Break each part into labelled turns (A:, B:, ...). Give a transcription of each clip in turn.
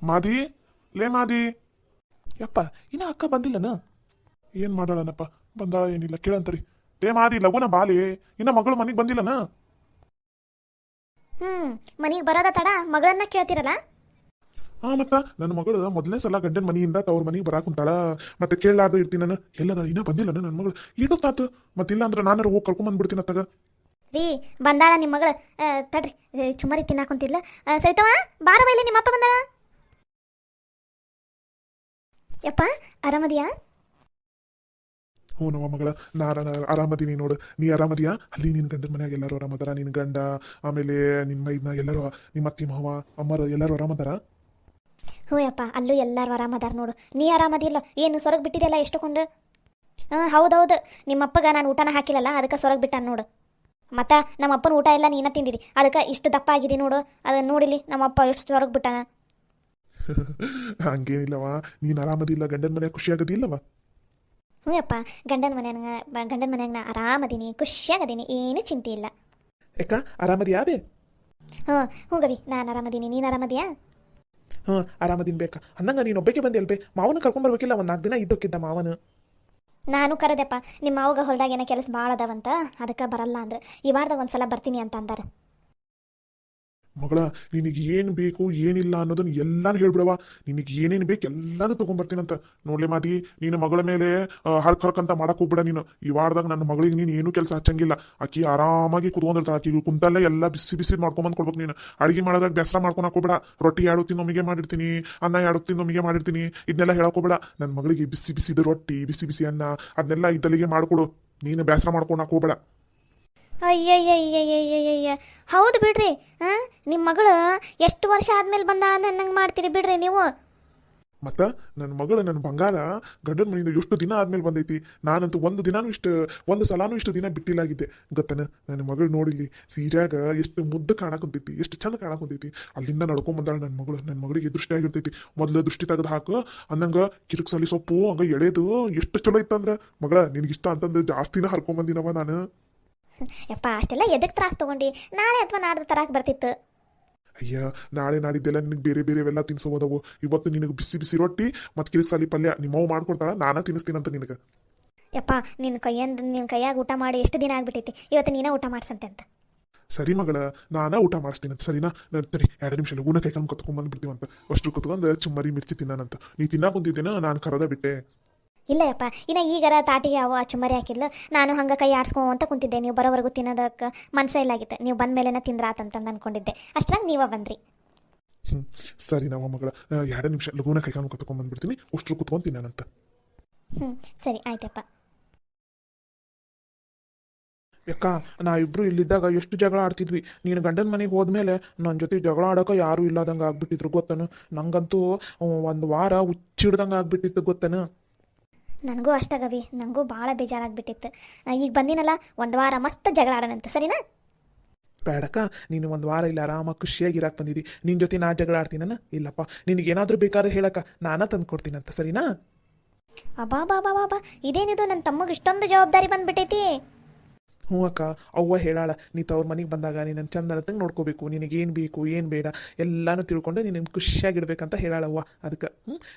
A: ಮಾದಿ, ಲೇ ಮಾದಿ.
B: ಯಪ್ಪ ಇನ್ನ ಅಕ್ಕ ಬಂದಿಲ್ಲನ?
A: ಏನ್ ಮಾಡಾಳನಪ್ಪ, ಬಂದಾಳ ಏನಿಲ್ಲ ಕೇಳಂತರಿ. ಲೇ ಮಾದಿ, ಲಗುನ ಬಾಲಿ, ಇನ್ನ ಮಗಳು ಮನೆಗೆ ಬಂದಿಲ್ಲನ?
C: ಮನೆಗೆ ಬರೋದ ತಡ ಮಗಳನ್ನ ಕೇಳ್ತಿರಲ್ಲ.
A: ಮತ್ತ ನನ್ನ ಮಗಳು ಮೊದಲನೇ ಸಲ ಗಂಡನ ಮನೆಯಿಂದ ತವ್ರ ಮನೆಗೆ ಬರಾಕ್ ಕುಂತಾಳ. ಮತ್ತೆ ಕೇಳಲಾರ್ದು ಇರ್ತೀನಿ ನಾನು. ಎಲ್ಲದ ಇನ್ನ ಬಂದಿಲ್ಲ ನನ್ನ ಮಗಳು. ಇಡತ್ತಾತು ಮತ್ತಿಲ್ಲ ಅಂದ್ರೆ ನಾನು ಹೋಗಿ ಕರ್ಕೊಂಡ್ ಬಂದ್ಬಿಡ್ತೀನಿ ಅತ್ತಾಗ.
C: ರೀ ಬಂದಾಳ ನಿಮ್ಮ ಮಗಳು. ತಡ್ರಿ ಚುಮ್ಮರಿ ತಿನ್ನಾಕೊಂತಿಲ್ಲ. ಸರಿತವ ಬಾರ ಬೈಲಿ, ನಿಮ್ಮಪ್ಪ ಬಂದಾಳ. ಯಪ್ಪ ಆರಾಮದಿಯಾ?
A: ಹ್ಞೂ ನಮ್ಮ ಮಗಳ, ನಾ ಆರಾಮದೀನಿ ನೋಡು. ನೀ ಆರಾಮದಿಯಾ? ಅಲ್ಲಿ ನಿನ್ನ ಗಂಡನ ಮನ್ಯಾಗ ಎಲ್ಲರೂ ಆರಾಮದಾರ? ನಿನ್ನ ಗಂಡ, ಆಮೇಲೆ ನಿಮ್ಮ ಮೈದ್ನ ಎಲ್ಲರೂ, ನಿಮ್ಮ ಅತ್ತಿ ಮಾವ ಅಮ್ಮರು ಎಲ್ಲರೂ ಆರಾಮದಾರ?
C: ಹ್ಞೂ ಯಪ್ಪ, ಅಲ್ಲೂ ಎಲ್ಲರೂ ಆರಾಮದಾರ ನೋಡು. ನೀ ಆರಾಮದಿಲ್ಲ? ಏನು ಸೊರಗ್ ಬಿಟ್ಟಿದೆಯಲ್ಲ ಎಷ್ಟುಕೊಂಡು? ಹೌದೌದು, ನಿಮ್ಮಪ್ಪಗ ನಾನು ಊಟನ ಹಾಕಿಲ್ಲಲ್ಲ, ಅದಕ್ಕೆ ಸೊರಗ್ ಬಿಟ್ಟಾನ ನೋಡು. ಮತ್ತು ನಮ್ಮಪ್ಪನ ಊಟ ಎಲ್ಲ ನೀನ ತಿಂದಿದಿ, ಅದಕ್ಕೆ ಇಷ್ಟು ದಪ್ಪ ಆಗಿದೆ ನೋಡು. ಅದನ್ನು ನೋಡಿಲಿ ನಮ್ಮಪ್ಪ ಎಷ್ಟು ಸೊರಗ್ ಬಿಟ್ಟಾನ.
A: ಹಂಗೇನಿಲ್ಲವ, ನೀನು ಆರಾಮದಿಲ್ಲ, ಗಂಡನ ಮನ್ಯಾಗ ಖುಷಿ ಆಗದಿಲ್ಲವ?
C: ಹ್ಞೂ ಯಪ್ಪ, ಗಂಡನ ಮನ್ಯಾಗ ನಾ ಆರಾಮದೀನಿ, ಖುಷಿಯಾಗದೀನಿ, ಏನೂ ಚಿಂತೆ ಇಲ್ಲ.
B: ಯಾಕ ಆರಾಮದಿಯಾ ಬೇ?
C: ಹ್ಞೂ ಗವಿ, ನಾನು ಆರಾಮದೀನಿ. ನೀನು ಆರಾಮದಿಯಾ?
B: ಆರಾಮದಿನ ಬೇಕಾ? ಅಂದಂಗ ನೀನು ಒಬ್ಬಕ್ಕೆ ಬಂದಿ ಅಲ್ಬೇ? ಮಾವನ ಕರ್ಕೊಂಬರ್ಬೇಕಿಲ್ಲ, ಒಂದು 4 ದಿನ ಇದ್ದಕ್ಕಿದ್ದ ಮಾವನು.
C: ನಾನು ಕರೆದೆಪ್ಪ, ನಿಮ್ಮ ಮಾವಗ ಹೊಲ್ದಾಗ ಏನೋ ಕೆಲಸ ಭಾಳ ಅದಾವಂತ, ಅದಕ್ಕೆ ಬರಲ್ಲ ಅಂದ್ರೆ ಈ ವಾರದಾಗ ಒಂದು ಸಲ ಬರ್ತೀನಿ ಅಂತ ಅಂದಾರ.
A: ಮಗಳ, ನಿನಗೆ ಏನು ಬೇಕು ಏನಿಲ್ಲ ಅನ್ನೋದನ್ನ ಎಲ್ಲಾನು ಹೇಳ್ಬಿಡವ. ನಿನಗೆ ಏನೇನು ಬೇಕು ಎಲ್ಲಾನು ತೊಗೊಂಬರ್ತೀನಂತ. ನೋಡ್ಲೆ ಮಾದಿ, ನೀನು ಮಗಳ ಮೇಲೆ ಹರ್ಕಂತ ಮಾಡಕ್ ಹೋಗ್ಬಿಡ ನೀನು. ಈ ವಾರದಾಗ ನನ್ನ ಮಗಳಿಗೆ ನೀನು ಏನು ಕೆಲಸ ಹಚ್ಚಂಗಿಲ್ಲ. ಆಕಿ ಆರಾಮಾಗಿ ಕುತ್ಕೊಂಡಿರ್ತಾಳೆ. ಆಕಿಗೆ ಕುಂತಲ್ಲೇ ಎಲ್ಲ ಬಿಸಿ ಬಿಸಿ ಮಾಡ್ಕೊಂಬಂದು ಕೊಡ್ಬೇಕು ನೀನು. ಅಡಿಗೆ ಮಾಡೋದಾಗ ಬೇಸರ ಮಾಡ್ಕೊಂಡು ಹಾಕೋಬೇಡ. ರೊಟ್ಟಿ ಯಾಡುತ್ತೀನಿ ಒಮ್ಮಿಗೆ ಮಾಡಿರ್ತೀನಿ, ಅನ್ನ ಯಾಡುತ್ತೀನಿ ಒಮ್ಮಿಗೆ ಮಾಡಿರ್ತೀನಿ, ಇದನ್ನೆಲ್ಲ ಹೇಳಕೋಬೇಡ. ನನ್ನ ಮಗಳಿಗೆ ಬಿಸಿ ಬಿಸಿದ ರೊಟ್ಟಿ, ಬಿಸಿ ಬಿಸಿ ಅನ್ನ, ಅದನ್ನೆಲ್ಲ ಇದ್ದಲ್ಲಿಗೆ ಮಾಡ್ಕೊಡು. ನೀನು ಬೇಸರ ಮಾಡ್ಕೊಂಡು ಹಾಕೋಬೇಡ.
C: ಅಯ್ಯಯ್ಯಯ್ಯಯ್ಯಯ್ಯಯ್ಯ, ಹೌದು ಬಿಡ್ರಿ. ನಿಮ್ಮ ಮಗಳು ಎಷ್ಟು ವರ್ಷ ಆದ್ಮೇಲೆ ಬಂದಾಳ ಅನ್ನಂಗೆ ಮಾಡ್ತೀರಿ ಬಿಡ್ರಿ ನೀವು.
A: ಮತ್ತ ನನ್ನ ಮಗಳು, ನನ್ನ ಬಂಗಾರ ಗಂಡನ ಮನೆಯಿಂದ ಎಷ್ಟು ದಿನ ಆದ್ಮೇಲೆ ಬಂದೈತಿ. ನಾನಂತೂ ಒಂದು ಸಲಾನು ಇಷ್ಟು ದಿನ ಬಿಟ್ಟಿಲ್ಲಾಗಿದ್ದೆ ಗೊತ್ತನ. ನನ್ನ ಮಗಳು ನೋಡಿಲಿ, ಸೀರ್ಯಾಗ ಎಷ್ಟು ಮುದ್ದು ಕಾಣಕುಂತೈತಿ, ಎಷ್ಟು ಚಂದ ಕಾಣಕುಂತೈತಿ. ಅಲ್ಲಿಂದ ನಡ್ಕೊಂಡ್ ಬಂದಾಳ ನನ್ನ ಮಗಳು. ನನ್ನ ಮಗಳಿಗೆ ದೃಷ್ಟಿ ಆಗಿರ್ತೈತಿ. ಮೊದಲು ದೃಷ್ಟಿ ತೆಗೆದು ಹಾಕು ಅನ್ನಂಗ ಕಿರುಕ್ಸಲಿ ಸೊಪ್ಪು ಹಂಗ ಎಳೆದು ಎಷ್ಟು ಚಲೋ ಇತ್ತಂದ್ರ, ಮಗಳ ನಿನಗಿಷ್ಟ ಅಂತಂದು ಜಾಸ್ತಿನ ಹರ್ಕೊಂಬಂದಿನವ ನಾನು.
C: ಯಪ್ಪ ಅಷ್ಟೆಲ್ಲ ಎದಕ್ಕೆ ತ್ರಾಸ ತಗೊಂಡು? ನಾಳೆ ಅಥವಾ ನಾಡ್ದು ತರಾಕ್ ಬರ್ತಿತ್ತು.
A: ಅಯ್ಯ, ನಾಳೆ ನಾಡಿದ್ದೆಲ್ಲ ನಿನಗೆ ಬೇರೆ ಬೇರೆವೆಲ್ಲ ತಿನ್ಸೋದವು. ಇವತ್ತು ನಿನಗೆ ಬಿಸಿ ಬಿಸಿ ರೊಟ್ಟಿ ಮತ್ತು ಕಿರಿಕ್ಸಾಲಿ ಪಲ್ಯ ನಿಮ್ಮವ್ ಮಾಡ್ಕೊಡ್ತಾಳ, ನಾನ ತಿನ್ನಿಸ್ತೀನಂತ ನಿನಗೆ.
C: ಯಪ್ಪ ನಿನ್ನ ಕೈಯಾಗ ಊಟ ಮಾಡಿ ಎಷ್ಟು ದಿನ ಆಗ್ಬಿಟ್ಟೈತಿ, ಇವತ್ತು ನೀನ ಊಟ ಮಾಡ್ಸಂತೆ ಅಂತ.
A: ಸರಿ ಮಗಳ, ನಾನ ಊಟ ಮಾಡಿಸ್ತೀನಂತ. ಸರಿನಾ? ತಡಿ 2 ನಿಮಿಷ ಲಗೂನ ಕೈ ಕಾಲು ಕತ್ಕೊಂಡ್ಬಂದ್ಬಿಡ್ತೀವಂತ. ಅಷ್ಟು ಕುತ್ಕೊಂಡು ಚುಮ್ಮರಿ ಮಿರ್ಚಿ ತಿನ್ನಾನಂತ. ನೀ ತಿನ್ನಾಕ ಕುಂತಿದ್ದೇನ, ನಾನು ಕರದ ಬಿಟ್ಟೆ.
C: ಇಲ್ಲ ಯಪ್ಪ, ಇನ್ನು ಈಗರ ತಾಟಿಗೆ ಅವ ಚುಮ್ಮರಿ ಹಾಕಿದ್ಲು. ನಾನು ಹಂಗೆ ಕೈ ಆಡ್ಸ್ಕೊಂತ ಕುಂತಿದ್ದೆ. ನೀವು ಬರೋವರೆಗೂ ತಿನ್ನೋದಕ್ಕೆ ಮನಸ್ಸೇ ಇಲ್ಲಾಗಿತ್ತು. ನೀವು ಬಂದ ಮೇಲೆನ ತಿಂದ್ರಾತಂತಂದು ಅನ್ಕೊಂಡಿದ್ದೆ. ಅಷ್ಟ್ರಾಗ ನೀವ ಬಂದ್ರಿ.
A: ಸರಿ ನಮ್ಮ ಮಗಳ, 2 ನಿಮಿಷ ಲಗೂನ ಕೈ ಕಾಲು ಕತ್ಕೊಂಡ್ಬಂದ್ಬಿಡ್ತೀನಿ. ಅಷ್ಟು ಕುತ್ಕೊಂಡು ತಿನ್ನಾನಂತ.
C: ಸರಿ ಆಯ್ತಪ್ಪ.
B: ಯಾಕ ನಾವಿಬ್ರು ಇಲ್ಲಿದ್ದಾಗ ಎಷ್ಟು ಜಗಳ ಆಡ್ತಿದ್ವಿ. ನೀನು ಗಂಡನ ಮನೆಗೆ ಹೋದ್ಮೇಲೆ ನನ್ನ ಜೊತೆ ಜಗಳ ಆಡೋಕೆ ಯಾರೂ ಇಲ್ಲದಂಗೆ ಆಗ್ಬಿಟ್ಟಿದ್ರು ಗೊತ್ತನು. ನಂಗಂತೂ 1 ವಾರ ಹುಚ್ಚಿಡ್ದಂಗೆ ಆಗ್ಬಿಟ್ಟಿತ್ತು ಗೊತ್ತನು.
C: ನನಗೂ ಅಷ್ಟ ಗವಿ, ನನಗೂ ಭಾಳ ಬೇಜಾರಾಗ್ಬಿಟ್ಟಿತ್ತು. ಈಗ ಬಂದಿನಲ್ಲ, 1 ವಾರ ಮಸ್ತ್ ಜಗಳ ಆಡೋಣಂತ. ಸರಿನಾ?
B: ಬೇಡಕ್ಕ, ನೀನು 1 ವಾರ ಇಲ್ಲ ಆರಾಮಾಗಿ ಖುಷಿಯಾಗಿರಾಕ್ ಬಂದಿದ್ದಿ. ನಿನ್ನ ಜೊತೆ ನಾ ಜಗಳ ಆಡ್ತೀನ? ಇಲ್ಲಪ್ಪ, ನಿನಗೇನಾದ್ರೂ ಬೇಕಾದ್ರೆ ಹೇಳಕ್ಕ, ನಾನ ತಂದು ಕೊಡ್ತೀನಂತ. ಸರಿನಾ?
C: ಅಬಾ ಇದೇನಿದು, ನನ್ನ ತಮ್ಮಗೆ ಇಷ್ಟೊಂದು ಜವಾಬ್ದಾರಿ ಬಂದ್ಬಿಟ್ಟೈತಿ.
B: ಹ್ಞೂ ಅಕ್ಕ, ಅವ್ವ ಹೇಳಾಳ, ನೀ ತವ್ರ ಮನೆಗೆ ಬಂದಾಗ ನೀನು ಚಂದನತ್ತಂಗೆ ನೋಡ್ಕೋಬೇಕು, ನಿನಗೇನು ಬೇಕು ಏನು ಬೇಡ ಎಲ್ಲನೂ ತಿಳ್ಕೊಂಡು ನೀನು ಖುಷಿಯಾಗಿಡ್ಬೇಕಂತ ಹೇಳಾಳವ್ವ. ಅದಕ್ಕೆ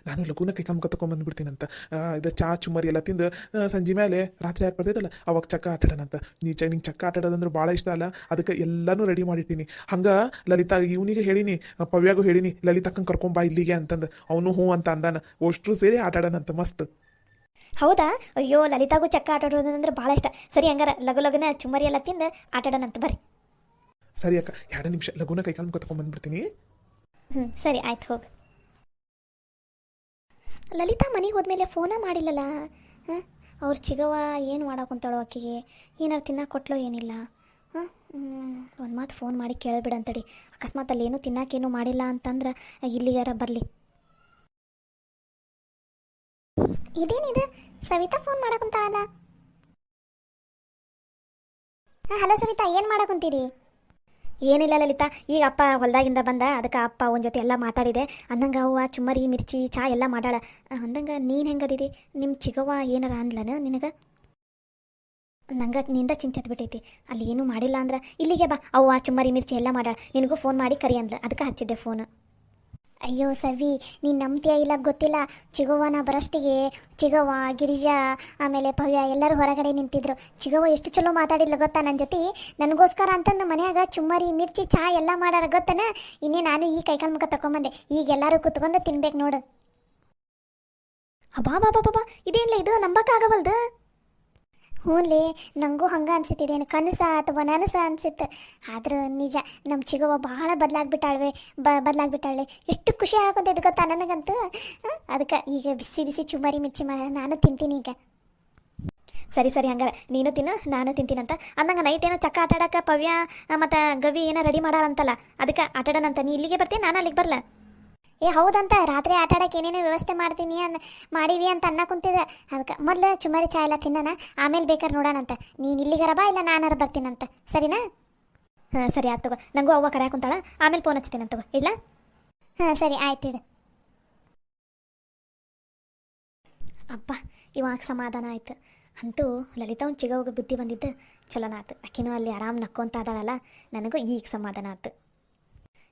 B: ನಾನು ಲಘುನ ಕೈ ಕಮ್ಮಿ ಕತ್ಕೊಂಡ್ಬಂದ್ಬಿಡ್ತೀನಂತ. ಇದು ಚಾ ಚುಮ್ಮರಿ ಎಲ್ಲ ತಿಂದು ಸಂಜೆ ಮೇಲೆ ರಾತ್ರಿ ಹಾಕಿ ಬರ್ತೈತಲ್ಲ, ಅವಾಗ ಚಕ್ಕ ಆಟಾಡೋಣಂತ. ನಿಂಗೆ ಚಕ್ಕ ಆಟಾಡೋದಂದ್ರೆ ಭಾಳ ಇಷ್ಟ ಅಲ್ಲ, ಅದಕ್ಕೆ ಎಲ್ಲನೂ ರೆಡಿ ಮಾಡಿಟ್ಟಿನಿ. ಹಂಗೆ ಲಲಿತಾ ಇವನಿಗೆ ಹೇಳಿನಿ, ಪವ್ಯಾಗೂ ಹೇಳಿನಿ, ಲಲಿತಾಕಂಗೆ ಕರ್ಕೊಂಬಾ ಇಲ್ಲಿಗೆ ಅಂತಂದು. ಅವನು ಹ್ಞೂ ಅಂತ ಅಂದಾನ. ಅಷ್ಟರು ಸೇರಿ ಆಟಾಡೋಣಂತ ಮಸ್ತ್.
C: ಹೌದಾ? ಅಯ್ಯೋ, ಲಲಿತಾಗೂ ಚಕ್ಕ ಆಟಾಡೋದಂದ್ರೆ ಭಾಳ ಇಷ್ಟ. ಸರಿ, ಹಂಗಾರ ಲಘುನ ಚುಮ್ಮರಿ ಎಲ್ಲ ತಿಂದು ಆಟಾಡೋಣಂತ ಬರ್ರಿ.
B: ಸರಿ ಅಕ್ಕ, 2 ನಿಮಿಷ ಲಘುನ ಕೈ ಕಾಲು ಕತ್ಕೊಂಡ್ಬಂದ್ಬಿಡ್ತೀನಿ.
C: ಸರಿ ಆಯ್ತು, ಹೋಗಿ. ಲಲಿತಾ ಮನೆಗೆ ಹೋದ್ಮೇಲೆ ಫೋನ ಮಾಡಿಲ್ಲಲ್ಲ. ಅವ್ರು ಚಿಗವ ಏನು ಮಾಡಾಕೊಂತಾಳೋ, ಆಕೆಗೆ ಏನಾರು ತಿನ್ನಕ್ಕೆ ಕೊಟ್ಲೋ ಏನಿಲ್ಲ. ಒಂದು ಮಾತು ಫೋನ್ ಮಾಡಿ ಕೇಳಿಬಿಡಂತಡಿ. ಅಕಸ್ಮಾತ್ ಅಲ್ಲಿ ಏನೂ ತಿನ್ನಕ್ಕೇನು ಮಾಡಿಲ್ಲ ಅಂತಂದ್ರೆ ಇಲ್ಲಿಗಾರ ಬರಲಿ. ಇದೇನಿದು, ಸವಿತಾ ಫೋನ್ ಮಾಡಾಕೊಂತಾಳಲ್ಲ. ಹಲೋ ಸವಿತಾ, ಏನು ಮಾಡಾಕೊಂತೀರಿ? ಏನಿಲ್ಲ ಲಲಿತಾ, ಈಗ ಅಪ್ಪ ಹೊಲದಾಗಿಂದ ಬಂದ, ಅದಕ್ಕೆ ಅಪ್ಪ ಅವನ ಜೊತೆ ಎಲ್ಲ ಮಾತಾಡಿದೆ. ಅಂದಂಗೆ ಅವ್ವ ಚುಮ್ಮರಿ ಮಿರ್ಚಿ ಚಾ ಎಲ್ಲ ಮಾಡಾಳ. ಅಂದಂಗೆ ನೀನು ಹೆಂಗದಿರಿ? ನಿಮ್ಮ ಚಿಗವ್ವ ಏನಾರ ಅಂದ್ಲನ ನಿನಗೆ? ನಂಗೆ ನಿಂದ ಚಿಂತೆ ಹತ್ಬಿಟ್ಟೈತಿ. ಅಲ್ಲಿ ಏನೂ ಮಾಡಿಲ್ಲ ಅಂದ್ರೆ ಇಲ್ಲಿಗೆ ಬಾ, ಅವ್ವ ಚುಮ್ಮರಿ ಮಿರ್ಚಿ ಎಲ್ಲ ಮಾಡಾಳ, ನಿನಗೂ ಫೋನ್ ಮಾಡಿ ಕರಿ ಅಂದ್ಲ, ಅದಕ್ಕೆ ಹಚ್ಚಿದ್ದೆ ಫೋನು. ಅಯ್ಯೋ ಸವಿ, ನೀನು ನಂಬ್ತೀಯ ಇಲ್ಲ ಗೊತ್ತಿಲ್ಲ. ಚಿಗವ್ವನ ಬರಷ್ಟಿಗೆ ಚಿಗವ್ವ, ಗಿರಿಜಾ, ಆಮೇಲೆ ಭವ್ಯ ಎಲ್ಲರೂ ಹೊರಗಡೆ ನಿಂತಿದ್ರು. ಚಿಗವ್ವ ಎಷ್ಟು ಚಲೋ ಮಾತಾಡಿದ್ಲು ಗೊತ್ತಾ ನನ್ನ ಜೊತೆ. ನನಗೋಸ್ಕರ ಅಂತಂದು ಮನ್ಯಾಗ ಚುಮ್ಮರಿ, ಮಿರ್ಚಿ, ಚಾ ಎಲ್ಲ ಮಾಡಾರ ಗೊತ್ತನ. ಇನ್ನೇ ನಾನು ಈ ಕೈಕಾಲು ಮುಖ ತಗೊಂಬಂದೆ. ಈಗ ಎಲ್ಲರೂ ಕುತ್ಕೊಂಡು ತಿನ್ಬೇಕು ನೋಡು. ಅಬ್ಬಾ ಬಾಬಾ ಬಾಬಾ, ಇದೇನಿಲ್ಲ ಇದು, ನಂಬಕ್ಕಾಗವಲ್ದು. ಹ್ಞೂನ್ಲೇ, ನನಗೂ ಹಂಗೆ ಅನ್ಸಿತ್ತಿದೇನು, ಕನಸ ಅಥವಾ ನನಸ ಅನ್ಸಿತ್ತು. ಆದ್ರೆ ನಿಜ, ನಮ್ಮ ಚಿಗವ್ವ ಭಾಳ ಬದಲಾಗ್ಬಿಟ್ಟಾಳೆ. ಎಷ್ಟು ಖುಷಿ ಆಗೋದು ಗೊತ್ತಾ ನನಗಂತೂ. ಅದಕ್ಕೆ ಈಗ ಬಿಸಿ ಬಿಸಿ ಚುಮ್ಮರಿ ಮಿರ್ಚಿ ಮಾಡಿ ನಾನು ತಿಂತೀನಿ ಈಗ. ಸರಿ ಸರಿ, ಹಂಗಾರೆ ನೀನು ತಿನ್ನು, ನಾನು ತಿಂತೀನಂತ. ಅಂದಂಗೆ ನೈಟ್ ಏನೋ ಚಕ್ಕ ಆಟಾಡಕ್ಕೆ ಪವ್ಯ ಮತ್ತು ಗವಿ ಏನೋ ರೆಡಿ ಮಾಡಾರಂತಲ್ಲ, ಅದಕ್ಕೆ ಆಟಾಡೋಣಂತ. ನೀ ಇಲ್ಲಿಗೆ ಬರ್ತೀನಿ, ನಾನು ಅಲ್ಲಿಗೆ ಬರಲ್ಲ. ಏ ಹೌದಂತ, ರಾತ್ರಿ ಆಟಾಡಕ್ಕೆ ಏನೇನೋ ವ್ಯವಸ್ಥೆ ಮಾಡೀವಿ ಅಂತ ಅನ್ನ ಕುಂತಿದ್ದೆ. ಅದಕ್ಕೆ ಮೊದಲು ಚುಮ್ಮರಿ ಚಾ ಎಲ್ಲ ತಿನ್ನೋಣ, ಆಮೇಲೆ ಬೇಕಾದ್ರೆ ನೋಡೋಣಂತ. ನೀನು ಇಲ್ಲಿಗಾರ ಬಾ, ಇಲ್ಲ ನಾನಾರ ಬರ್ತೀನಂತ, ಸರಿನಾ? ಹಾಂ ಸರಿ, ಆಯ್ತು ತಗೋ. ನನಗೂ ಅವ್ವ ಕರೆ ಕುಂತಾಳ, ಆಮೇಲೆ ಫೋನ್ ಹಚ್ತೀನಂತ ತಗೋ, ಇಲ್ಲ? ಹಾಂ ಸರಿ, ಆಯ್ತು ಇಡು. ಅಪ್ಪ, ಇವಾಗ ಸಮಾಧಾನ ಆಯ್ತು. ಅಂತೂ ಲಲಿತಾವನ್ ಚಿಗವ್ಗೆ ಬುದ್ಧಿ ಬಂದಿದ್ದು ಚಲೋನ ಆಯ್ತು. ಆಕಿನೂ ಅಲ್ಲಿ ಆರಾಮ್ ನಕ್ಕೊಂತ ಅದಾಳಲ್ಲ, ನನಗೂ ಈಗ ಸಮಾಧಾನ ಆಯ್ತು.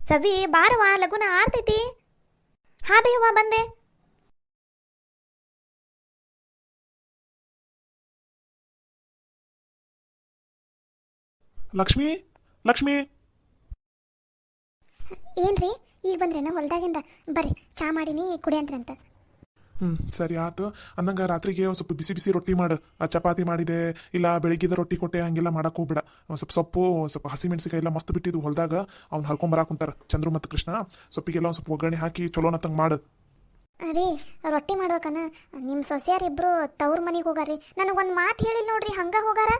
C: ಸವಿ ಬಾರವಾ, ಲಗುನ ಆರ್ತೈತಿ. ಹಾ ಬೇವಾ, ಬಂದೆ.
A: ಲಕ್ಷ್ಮಿ, ಲಕ್ಷ್ಮಿ.
C: ಏನ್ರಿ ಈಗ ಬಂದ್ರೇನ ಹೊಲ್ದಾಗಿಂದ? ಬರ್ರಿ, ಚಾ ಮಾಡಿನಿ ಕುಡಿಯಂತ್ರಂತ.
A: ಸರಿ ಆತು. ಅಂದಂಗೆ ರಾತ್ರಿಗೆ ಒಂದು ಸ್ವಲ್ಪ ಬಿಸಿ ಬಿಸಿ ರೊಟ್ಟಿ ಮಾಡು. ಚಪಾತಿ ಮಾಡಿದೆ, ಇಲ್ಲ ಬೆಳಿಗ್ಗೆದ ರೊಟ್ಟಿ ಕೊಟ್ಟೆ, ಹಂಗೆಲ್ಲ ಮಾಡಕ್ಕೆ ಹೋಗ್ಬೇಡ. ಒಂದು ಸ್ವಲ್ಪ ಸೊಪ್ಪು, ಸ್ವಲ್ಪ ಹಸಿಮೆಣಸಿಕಾಯಿ ಎಲ್ಲ ಮಸ್ತ್ ಬಿಟ್ಟಿದ್ದು ಹೊಲ್ದಾಗ, ಅವ್ನು ಹರ್ಕೊಂಬರಾಕುಂತಾರ ಚಂದ್ರು ಮತ್ತು ಕೃಷ್ಣ. ಸೊಪ್ಪಿಗೆಲ್ಲ ಒಂದು ಸ್ವಲ್ಪ ಒಗ್ಗರಣೆ ಹಾಕಿ ಚಲೋನತ್ತಂಗೆ ಮಾಡು.
C: ರೀ, ರೊಟ್ಟಿ ಮಾಡ್ಬೇಕನ? ನಿಮ್ಮ ಸೊಸೆಯಾರಿಬ್ರು ತವ್ರ ಮನೆಗೆ ಹೋಗಾರ್ರಿ. ನನಗೊಂದು ಮಾತು ಹೇಳಿಲ್ಲ ನೋಡ್ರಿ, ಹಂಗ ಹೋಗಾರ.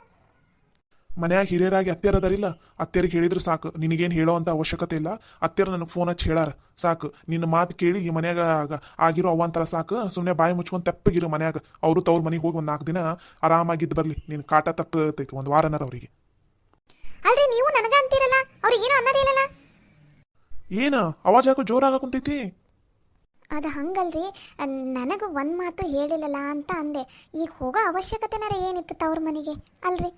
A: ಮನ್ಯಾಗ ಹಿರಿಯರಾಗಿ ಅತ್ತೆಯರ್ ಅದಾರಿಲ್ಲ, ಅತ್ತೆಯರಿಗೆ ಹೇಳಿದ್ರೆ ಸಾಕು. ನಿನಗೇನು ಹೇಳೋ ಅಂತ ಅವಶ್ಯಕತೆ ಇಲ್ಲ. ಅತ್ತೆಯರು ನನಗೆ ಫೋನ್ ಹಚ್ಚಿ ಹೇಳಾರ ಸಾಕು. ನಿನ್ನ ಮಾತು ಕೇಳಿ ಈ ಮನ್ಯಾಗ ಆಗಿರೋ ಅವಂತರ ಸಾಕು. ಸುಮ್ಮನೆ ಬಾಯಿ ಮುಚ್ಕೊಂಡು ತೆಪ್ಪಗಿರೋ ಮನ್ಯಾಗ. ಅವರು ತವ್ರ ಮನೆಗೆ ಹೋಗಿ ಒಂದು 4 ದಿನ ಆರಾಮಾಗಿದ್ದು ಬರಲಿ. ನಿನ್ನ ಕಾಟ ತಪ್ಪತೈತಿ, ಒಂದು ವಾರನಾರ ಅವರಿಗೆ.
C: ಅಲ್ರಿ, ನೀವು ನನಗ ಅಂತೀರಲ್ಲ, ಅವ್ರಿಗೆ ಏನೋ ಅನ್ನೋದಿಲ್ಲಲ್ಲ.
A: ಏನು ಅವಾಜ್ ಹಾಕೋ ಜೋರಾಗ ಕುಂತೈತಿ?
C: ಅದು ಹಂಗಲ್ರಿ, ನನಗೆ ಒಂದು ಮಾತು ಹೇಳಿಲ್ಲಲ್ಲ ಅಂತ ಅಂದೆ. ಈಗ ಹೋಗೋ ಅವಶ್ಯಕತೆನಾರ ಏನಿತ್ತು ತವ್ರ ಮನೆಗೆ, ಅಲ್ರಿ?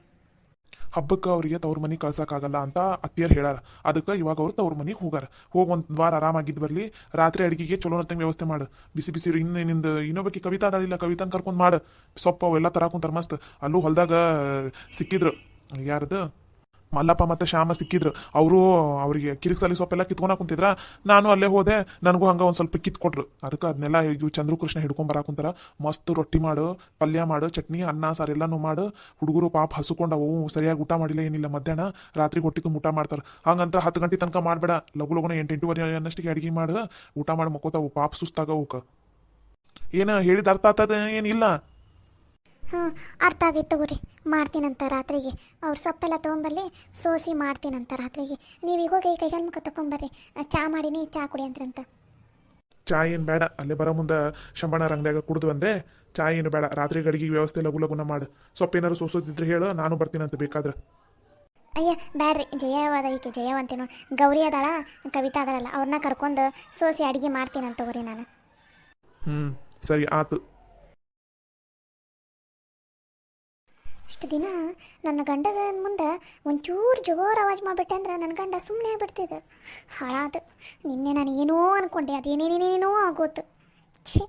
A: ಹಬ್ಬಕ್ಕೆ ಅವರಿಗೆ ತವ್ರ ಮನೆಗೆ ಕಳ್ಸೋಕ್ಕಾಗಲ್ಲ ಅಂತ ಅತ್ತಿಯರು ಹೇಳಾರ. ಅದಕ್ಕೆ ಇವಾಗ ಅವ್ರು ತವ್ರ ಮನೆಗೆ ಹೋಗಾರ. ಹೋಗಿ ಒಂದು ವಾರ ಆರಾಮಾಗಿದ್ದು ಬರಲಿ. ರಾತ್ರಿ ಅಡುಗೆಗೆ ಚಲೋನತ್ತಂಗೆ ವ್ಯವಸ್ಥೆ ಮಾಡು. ಬಿಸಿ ಬಿಸಿ ನಿಂದು ಇನ್ನೊಬ್ಬಕ್ಕೆ ಕವಿತಾ ಅದಾಳಿಲ್ಲ, ಕವಿತಾನ ಕರ್ಕೊಂಡು ಮಾಡು. ಸೊಪ್ಪು ಅವೆಲ್ಲ ತರಾಕೊಂತಾರ ಮಸ್ತ್. ಅಲ್ಲೂ ಹೊಲ್ದಾಗ ಸಿಕ್ಕಿದ್ರು, ಯಾರದು ಮಲ್ಲಪ್ಪ ಮತ್ತು ಶ್ಯಾಮ ಸಿಕ್ಕಿದ್ರು. ಅವರಿಗೆ ಕಿರಿಕ್ಸಲಿ ಸೊಪ್ಪೆಲ್ಲ ಕಿತ್ಕೊಳಕ್ ಕುಂತಿದ್ರ. ನಾನು ಅಲ್ಲೇ ಹೋದೆ, ನನಗೂ ಹಂಗೆ ಒಂದು ಸ್ವಲ್ಪ ಕಿತ್ಕೊಟ್ರು. ಅದಕ್ಕೆ ಅದನ್ನೆಲ್ಲ ಇವು ಚಂದ್ರು ಕೃಷ್ಣ ಹಿಡ್ಕೊಂಬರಾಕುಂತಾರ. ಮಸ್ತ್ ರೊಟ್ಟಿ ಮಾಡು, ಪಲ್ಯ ಮಾಡು, ಚಟ್ನಿ, ಅನ್ನ ಸಾರು ಎಲ್ಲನೂ ಮಾಡು. ಹುಡುಗರು ಪಾಪ ಹಸುಕೊಂಡವು, ಸರಿಯಾಗಿ ಊಟ ಮಾಡಿಲ್ಲ ಏನಿಲ್ಲ. ಮಧ್ಯಾಹ್ನ ರಾತ್ರಿ ಹೊಟ್ಟಿ ತುಂಬ ಊಟ ಮಾಡ್ತಾರೆ. ಹಂಗಂತ 10 ಗಂಟೆ ತನಕ ಮಾಡಬೇಡ. ಲಗು ಲಗುನ 8-8:30 ಅನ್ನಷ್ಟಿಗೆ ಅಡುಗೆ ಮಾಡು. ಊಟ ಮಾಡಿ ಮಕ್ಕೋತಾವು, ಪಾಪ ಸುಸ್ತಾಗವುಕ. ಏನು ಹೇಳಿದ ಅರ್ಥ ಆಗ್ತದ ಏನಿಲ್ಲ?
C: ಹಾಂ, ಅರ್ಥ ಆಗಿತ್ತು ತಗೋರಿ. ಮಾಡ್ತೀನಂತ ರಾತ್ರಿಗೆ. ಅವ್ರು ಸೊಪ್ಪೆಲ್ಲ ತೊಗೊಂಬರ್ಲಿ, ಸೋಸಿ ಮಾಡ್ತೀನಂತ ರಾತ್ರಿಗೆ. ನೀವು ಈಗ ಹೋಗಿ ಕೈಗಾಲು ಮುಖ ತಗೊಂಬರ್ರಿ. ಚಾ ಮಾಡೀನಿ, ಚಾ ಕುಡಿಯಂತ್ರಂತ.
A: ಚಾ ಏನು ಬೇಡ, ಅಲ್ಲೇ ಬರೋ ಮುಂದೆ ಶಂಬಣ್ಣ ಅಂಗಡಿಯಾಗ ಕುಡ್ದು ಬಂದೆ. ಚಾ ಏನು ಬೇಡ. ರಾತ್ರಿ ಅಡುಗೆ ವ್ಯವಸ್ಥೆ ಲಗು ಲಗುನ ಮಾಡು. ಸೊಪ್ಪೇನಾರು ಸೋಸೋದಿದ್ರೆ ಹೇಳು, ನಾನು ಬರ್ತೀನಂತ ಬೇಕಾದ್ರೆ.
C: ಅಯ್ಯ ಬ್ಯಾಡ್ರಿ, ಜಯವಾದ ಈಕೆ ಜಯವಂತೇನು, ಗೌರಿ ಅದಾಳ, ಕವಿತಾ ಅದಾಳಲ್ಲ, ಅವ್ರನ್ನ ಕರ್ಕೊಂಡು ಸೋಸಿ ಅಡುಗೆ ಮಾಡ್ತೀನಂತ ತಗೋರಿ ನಾನು.
A: ಸರಿ ಆತು.
C: ಇಷ್ಟು ದಿನ ನನ್ನ ಗಂಡದ ಮುಂದೆ ಒಂಚೂರು ಜೋರು ಆವಾಜ್ ಮಾಡಿಬಿಟ್ಟೆ ಅಂದ್ರೆ ನನ್ನ ಗಂಡ ಸುಮ್ಮನೆ ಆಗ್ಬಿಡ್ತಿದ್ದ. ಹಾಳಾದ. ನಿನ್ನೆ ನಾನು ಏನೋ ಅಂದ್ಕೊಂಡೆ, ಅದೇನೇನೇನೇನೋ ಆಗೋತು. ಛೇ,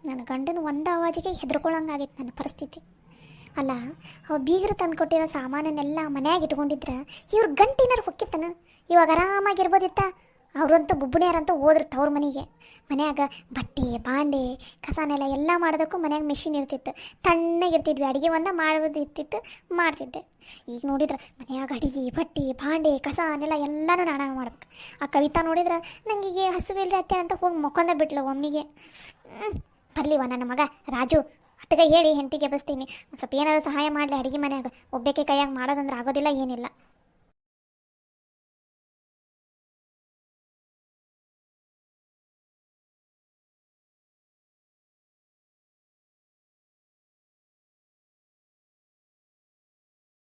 C: ನನ್ನ ಗಂಡನ ಒಂದು ಆವಾಜಿಗೆ ಹೆದರ್ಕೊಳ್ಳೋಂಗಾಗಿತ್ತು ನನ್ನ ಪರಿಸ್ಥಿತಿ. ಅಲ್ಲ, ಅವು ಬೀಗರು ತಂದು ಕೊಟ್ಟಿರೋ ಸಾಮಾನನ್ನೆಲ್ಲ ಮನ್ಯಾಗ ಇಟ್ಕೊಂಡಿದ್ರೆ ಇವ್ರ ಗಂಟಿನಾರು ಹೊಕ್ಕಿತ್ತಾನ. ಇವಾಗ ಆರಾಮಾಗಿರ್ಬೋದಿತ್ತ. ಅವರಂತೂ ಬುಬ್ಬುಣಿಯಾರಂತೂ ಹೋದ್ರು ತವ್ರ ಮನೆಗೆ. ಮನ್ಯಾಗ ಬಟ್ಟೆ ಬಾಂಡೆ ಕಸನೆಲ್ಲ ಎಲ್ಲ ಮಾಡೋದಕ್ಕೂ ಮನ್ಯಾಗ ಮೆಷಿನ್ ಇರ್ತಿತ್ತು. ತಣ್ಣಗಿರ್ತಿದ್ವಿ. ಅಡುಗೆ ಮಾಡೋದು ಇರ್ತಿತ್ತು, ಮಾಡ್ತಿದ್ದೆ. ಈಗ ನೋಡಿದ್ರೆ ಮನ್ಯಾಗ ಅಡುಗೆ ಬಟ್ಟೆ ಬಾಂಡೆ ಕಸನೆಲ್ಲ ಎಲ್ಲನೂ ನಾನ ಮಾಡ್ಬೇಕು. ಆ ಕವಿತಾ ನೋಡಿದ್ರೆ ನನಗೆ ಹಸುವಿಲ್ರಿ ಅತ್ತೆ ಅಂತ ಹೋಗಿ ಮೊಕ್ಕೊಂದ ಬಿಟ್ಲು ಒಮ್ಮಿಗೆ. ಬರಲಿವ ನನ್ನ ಮಗ ರಾಜು, ಅತ್ತಗೆ ಹೇಳಿ ಹೆಂಡತಿಗೆ ಬಸ್ತೀನಿ, ಒಂದು ಸ್ವಲ್ಪ ಏನಾದ್ರು ಸಹಾಯ ಮಾಡಲಿ ಅಡುಗೆ ಮನ್ಯಾಗ. ಒಬ್ಬಕ್ಕೆ ಕೈಯಾಗ ಮಾಡೋದಂದ್ರೆ ಆಗೋದಿಲ್ಲ, ಏನಿಲ್ಲ.